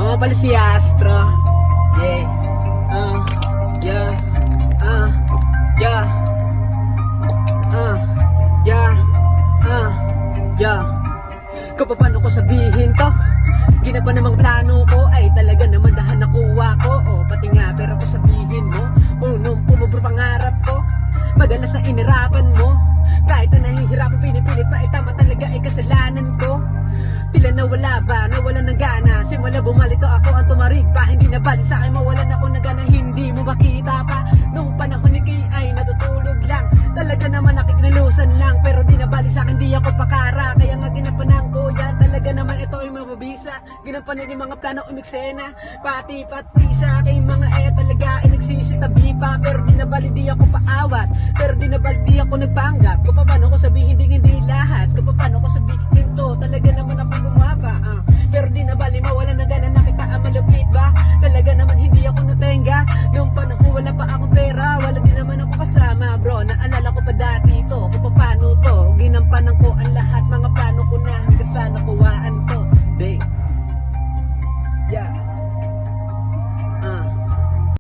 nga pala si Astro. Yeah. Yeah. Yeah. Yeah. Kung paano ko sabihin to, ginawa namang plano ko ay talaga naman dahan nakuha ko. O pati nga pero ko sabihin mo, unong pumubro pangarap ko, madalas na inirapan mo. Kahit na nahihirapan pinipilit pa, tama talaga ay kasalanan ko. Tila nawala ba, nawala ng gana, simula bumalito ako ang tumarig pa. Hindi na bali sa akin, mawalan ako ng gana, hindi mo makita pa. Nung panahon ni Kay ay natutulog lang, talaga naman nakikinalusan lang. Pero di na bali sa akin, di ako pakara, kaya nga ginapanan ko yan. Talaga naman ito ay mababisa, ginapanan yung mga plano umiksena. Pati sa aking mga talaga ay nagsisitabi pa. Pero di na bali, di ako paawat, pero di na bali, di ako nagpanggap. Kung paano ko sabihin, hindi lahat. Kung paano ko sabihin to, talaga naman ako gumaba. Pero di na bali, mawala ng